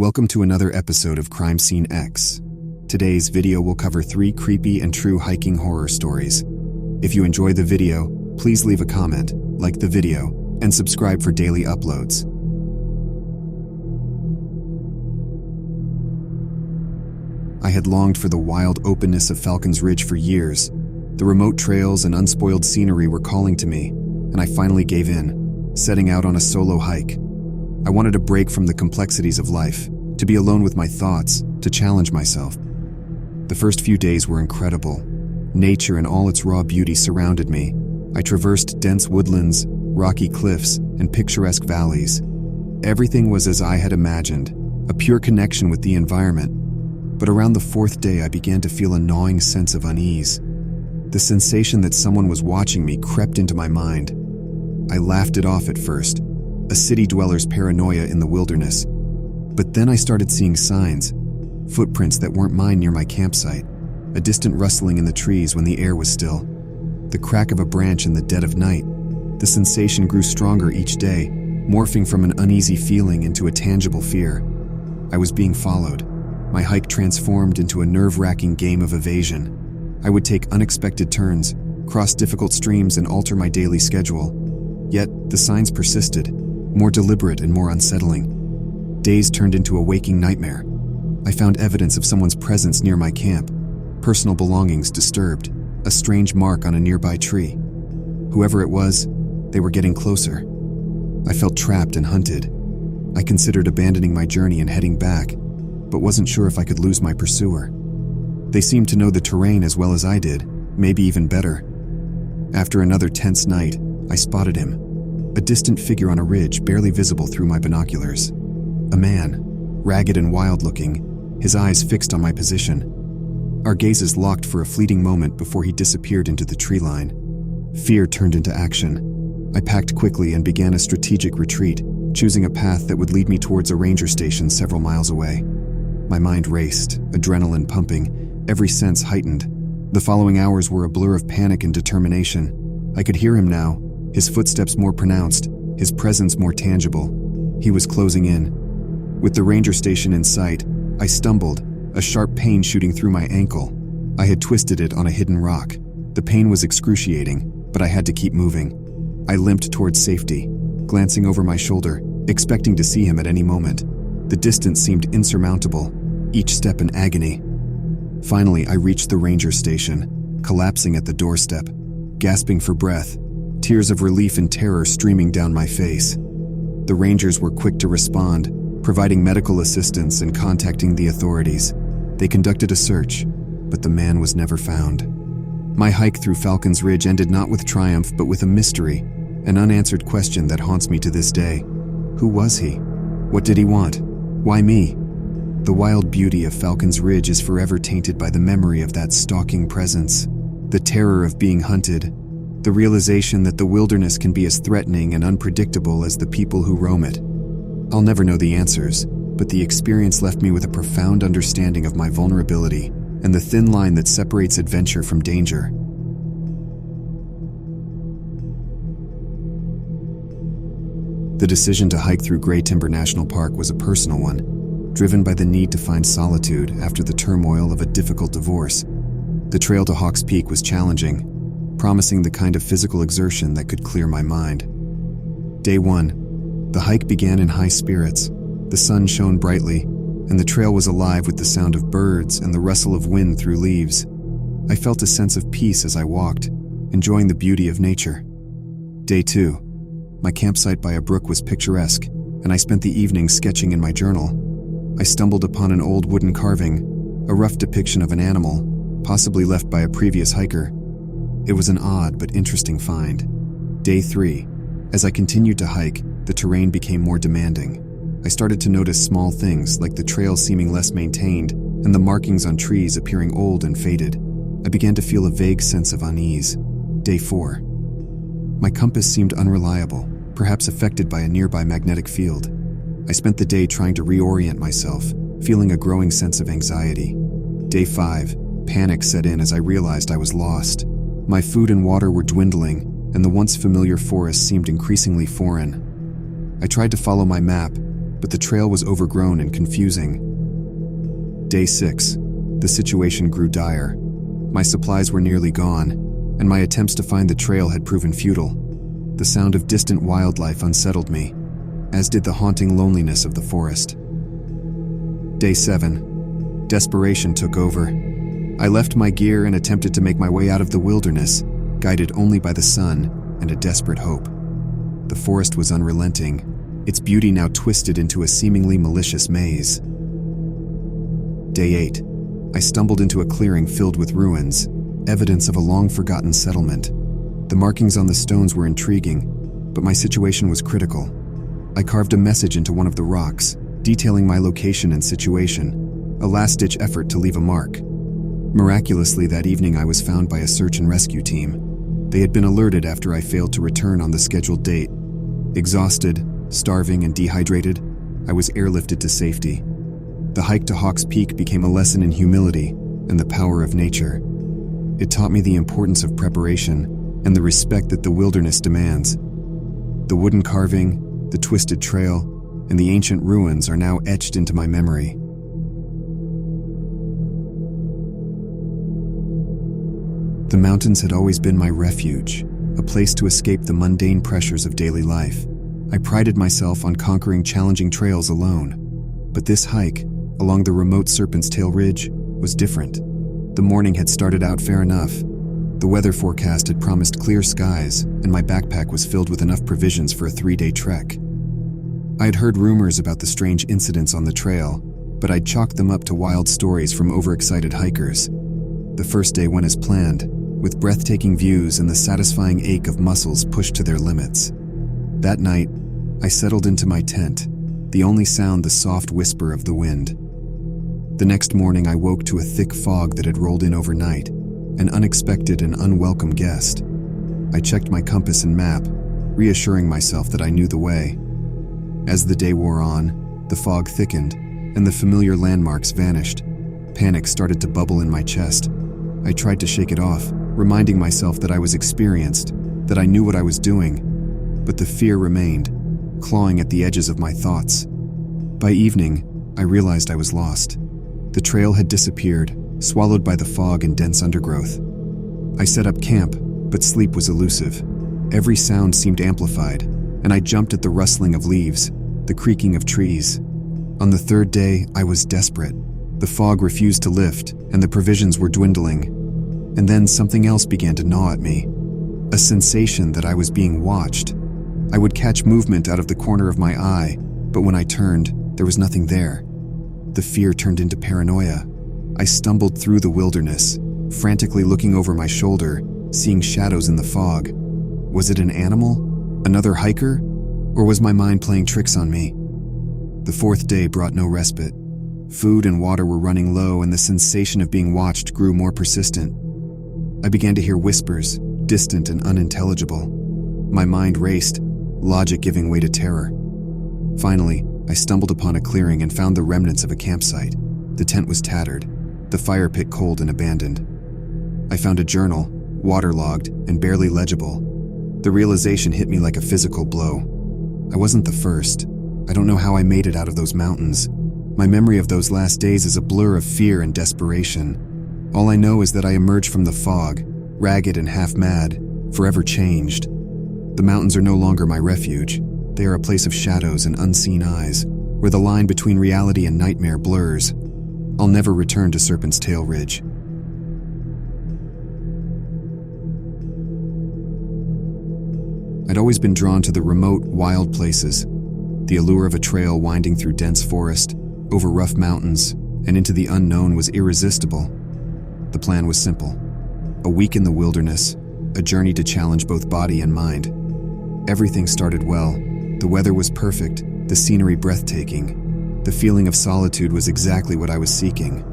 Welcome to another episode of Crime Scene X. Today's video will cover 3 creepy and true hiking horror stories. If you enjoy the video, please leave a comment, like the video, and subscribe for daily uploads. I had longed for the wild openness of Falcon's Ridge for years. The remote trails and unspoiled scenery were calling to me, and I finally gave in, setting out on a solo hike. I wanted a break from the complexities of life, to be alone with my thoughts, to challenge myself. The first few days were incredible. Nature in all its raw beauty surrounded me. I traversed dense woodlands, rocky cliffs, and picturesque valleys. Everything was as I had imagined, a pure connection with the environment. But around the 4th day, I began to feel a gnawing sense of unease. The sensation that someone was watching me crept into my mind. I laughed it off at first, a city dweller's paranoia in the wilderness. But then I started seeing signs, footprints that weren't mine near my campsite, a distant rustling in the trees when the air was still, the crack of a branch in the dead of night. The sensation grew stronger each day, morphing from an uneasy feeling into a tangible fear. I was being followed. My hike transformed into a nerve-wracking game of evasion. I would take unexpected turns, cross difficult streams, and alter my daily schedule. Yet, the signs persisted, more deliberate and more unsettling. Days turned into a waking nightmare. I found evidence of someone's presence near my camp, personal belongings disturbed, a strange mark on a nearby tree. Whoever it was, they were getting closer. I felt trapped and hunted. I considered abandoning my journey and heading back, but wasn't sure if I could lose my pursuer. They seemed to know the terrain as well as I did, maybe even better. After another tense night, I spotted him, a distant figure on a ridge barely visible through my binoculars. A man, ragged and wild-looking, his eyes fixed on my position. Our gazes locked for a fleeting moment before he disappeared into the tree line. Fear turned into action. I packed quickly and began a strategic retreat, choosing a path that would lead me towards a ranger station several miles away. My mind raced, adrenaline pumping, every sense heightened. The following hours were a blur of panic and determination. I could hear him now, his footsteps more pronounced, his presence more tangible. He was closing in. With the ranger station in sight, I stumbled, a sharp pain shooting through my ankle. I had twisted it on a hidden rock. The pain was excruciating, but I had to keep moving. I limped towards safety, glancing over my shoulder, expecting to see him at any moment. The distance seemed insurmountable, each step an agony. Finally, I reached the ranger station, collapsing at the doorstep, gasping for breath, tears of relief and terror streaming down my face. The rangers were quick to respond, providing medical assistance and contacting the authorities. They conducted a search, but the man was never found. My hike through Falcon's Ridge ended not with triumph but with a mystery, an unanswered question that haunts me to this day. Who was he? What did he want? Why me? The wild beauty of Falcon's Ridge is forever tainted by the memory of that stalking presence, the terror of being hunted, the realization that the wilderness can be as threatening and unpredictable as the people who roam it. I'll never know the answers, but the experience left me with a profound understanding of my vulnerability and the thin line that separates adventure from danger. The decision to hike through Grey Timber National Park was a personal one, driven by the need to find solitude after the turmoil of a difficult divorce. The trail to Hawks Peak was challenging, promising the kind of physical exertion that could clear my mind. Day 1. The hike began in high spirits. The sun shone brightly, and the trail was alive with the sound of birds and the rustle of wind through leaves. I felt a sense of peace as I walked, enjoying the beauty of nature. Day 2. My campsite by a brook was picturesque, and I spent the evening sketching in my journal. I stumbled upon an old wooden carving, a rough depiction of an animal, possibly left by a previous hiker. It was an odd but interesting find. Day 3. As I continued to hike, the terrain became more demanding. I started to notice small things like the trail seeming less maintained and the markings on trees appearing old and faded. I began to feel a vague sense of unease. Day 4. My compass seemed unreliable, perhaps affected by a nearby magnetic field. I spent the day trying to reorient myself, feeling a growing sense of anxiety. Day 5. Panic set in as I realized I was lost. My food and water were dwindling, and the once familiar forest seemed increasingly foreign. I tried to follow my map, but the trail was overgrown and confusing. Day 6. The situation grew dire. My supplies were nearly gone, and my attempts to find the trail had proven futile. The sound of distant wildlife unsettled me, as did the haunting loneliness of the forest. Day 7. Desperation took over. I left my gear and attempted to make my way out of the wilderness, guided only by the sun and a desperate hope. The forest was unrelenting, its beauty now twisted into a seemingly malicious maze. Day 8. I stumbled into a clearing filled with ruins, evidence of a long-forgotten settlement. The markings on the stones were intriguing, but my situation was critical. I carved a message into one of the rocks, detailing my location and situation, a last-ditch effort to leave a mark. Miraculously, that evening I was found by a search and rescue team. They had been alerted after I failed to return on the scheduled date. Exhausted, starving, and dehydrated, I was airlifted to safety. The hike to Hawks Peak became a lesson in humility and the power of nature. It taught me the importance of preparation and the respect that the wilderness demands. The wooden carving, the twisted trail, and the ancient ruins are now etched into my memory. The mountains had always been my refuge, a place to escape the mundane pressures of daily life. I prided myself on conquering challenging trails alone. But this hike, along the remote Serpent's Tail Ridge, was different. The morning had started out fair enough. The weather forecast had promised clear skies, and my backpack was filled with enough provisions for a 3-day trek. I had heard rumors about the strange incidents on the trail, but I'd chalked them up to wild stories from overexcited hikers. The first day went as planned, with breathtaking views and the satisfying ache of muscles pushed to their limits. That night, I settled into my tent, the only sound the soft whisper of the wind. The next morning I woke to a thick fog that had rolled in overnight, an unexpected and unwelcome guest. I checked my compass and map, reassuring myself that I knew the way. As the day wore on, the fog thickened, and the familiar landmarks vanished. Panic started to bubble in my chest. I tried to shake it off, reminding myself that I was experienced, that I knew what I was doing, but the fear remained, clawing at the edges of my thoughts. By evening, I realized I was lost. The trail had disappeared, swallowed by the fog and dense undergrowth. I set up camp, but sleep was elusive. Every sound seemed amplified, and I jumped at the rustling of leaves, the creaking of trees. On the third day, I was desperate. The fog refused to lift, and the provisions were dwindling. And then something else began to gnaw at me. A sensation that I was being watched. I would catch movement out of the corner of my eye, but when I turned, there was nothing there. The fear turned into paranoia. I stumbled through the wilderness, frantically looking over my shoulder, seeing shadows in the fog. Was it an animal? Another hiker? Or was my mind playing tricks on me? The fourth day brought no respite. Food and water were running low, and the sensation of being watched grew more persistent. I began to hear whispers, distant and unintelligible. My mind raced, logic giving way to terror. Finally, I stumbled upon a clearing and found the remnants of a campsite. The tent was tattered, the fire pit cold and abandoned. I found a journal, waterlogged and barely legible. The realization hit me like a physical blow. I wasn't the first. I don't know how I made it out of those mountains. My memory of those last days is a blur of fear and desperation. All I know is that I emerged from the fog, ragged and half-mad, forever changed. The mountains are no longer my refuge. They are a place of shadows and unseen eyes, where the line between reality and nightmare blurs. I'll never return to Serpent's Tail Ridge. I'd always been drawn to the remote, wild places. The allure of a trail winding through dense forest, over rough mountains, and into the unknown was irresistible. The plan was simple. A week in the wilderness, a journey to challenge both body and mind. Everything started well. The weather was perfect, the scenery breathtaking. The feeling of solitude was exactly what I was seeking.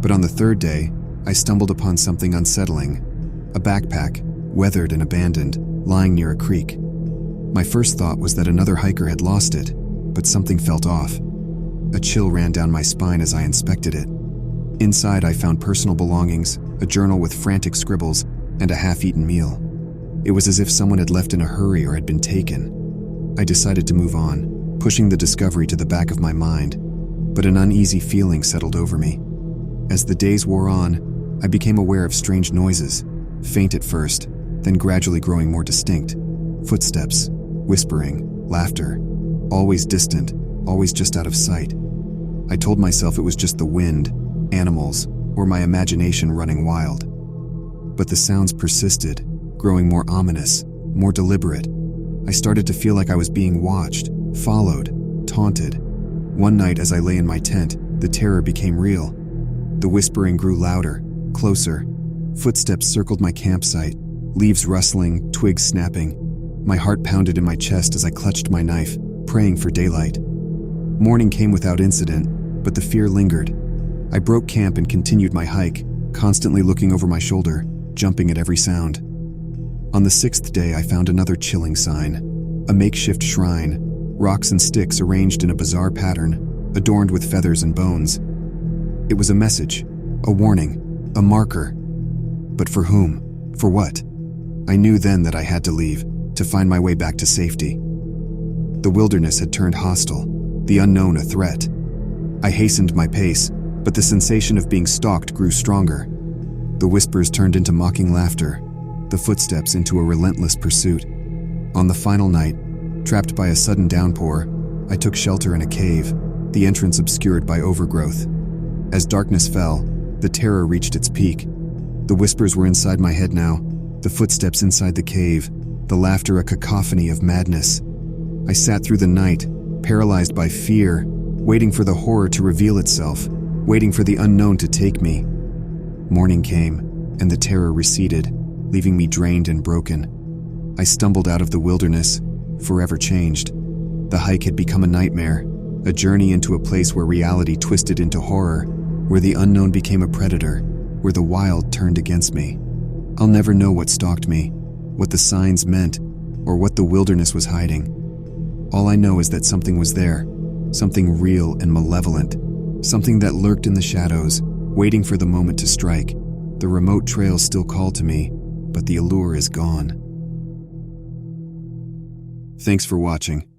But on the third day, I stumbled upon something unsettling. A backpack, weathered and abandoned, lying near a creek. My first thought was that another hiker had lost it, but something felt off. A chill ran down my spine as I inspected it. Inside, I found personal belongings, a journal with frantic scribbles, and a half-eaten meal. It was as if someone had left in a hurry or had been taken. I decided to move on, pushing the discovery to the back of my mind, but an uneasy feeling settled over me. As the days wore on, I became aware of strange noises, faint at first, then gradually growing more distinct. Footsteps, whispering, laughter, always distant, always just out of sight. I told myself it was just the wind, animals, or my imagination running wild. But the sounds persisted, growing more ominous, more deliberate. I started to feel like I was being watched, followed, taunted. One night as I lay in my tent, the terror became real. The whispering grew louder, closer. Footsteps circled my campsite, leaves rustling, twigs snapping. My heart pounded in my chest as I clutched my knife, praying for daylight. Morning came without incident, but the fear lingered. I broke camp and continued my hike, constantly looking over my shoulder, jumping at every sound. On the 6th day, I found another chilling sign. A makeshift shrine, rocks and sticks arranged in a bizarre pattern, adorned with feathers and bones. It was a message, a warning, a marker. But for whom? For what? I knew then that I had to leave, to find my way back to safety. The wilderness had turned hostile, the unknown a threat. I hastened my pace, but the sensation of being stalked grew stronger. The whispers turned into mocking laughter, the footsteps into a relentless pursuit. On the final night, trapped by a sudden downpour, I took shelter in a cave, the entrance obscured by overgrowth. As darkness fell, the terror reached its peak. The whispers were inside my head now, the footsteps inside the cave, the laughter a cacophony of madness. I sat through the night, paralyzed by fear, waiting for the horror to reveal itself, waiting for the unknown to take me. Morning came, and the terror receded, leaving me drained and broken. I stumbled out of the wilderness, forever changed. The hike had become a nightmare, a journey into a place where reality twisted into horror, where the unknown became a predator, where the wild turned against me. I'll never know what stalked me, what the signs meant, or what the wilderness was hiding. All I know is that something was there, something real and malevolent, something that lurked in the shadows, waiting for the moment to strike. The remote trails still call to me, but the allure is gone. Thanks for watching.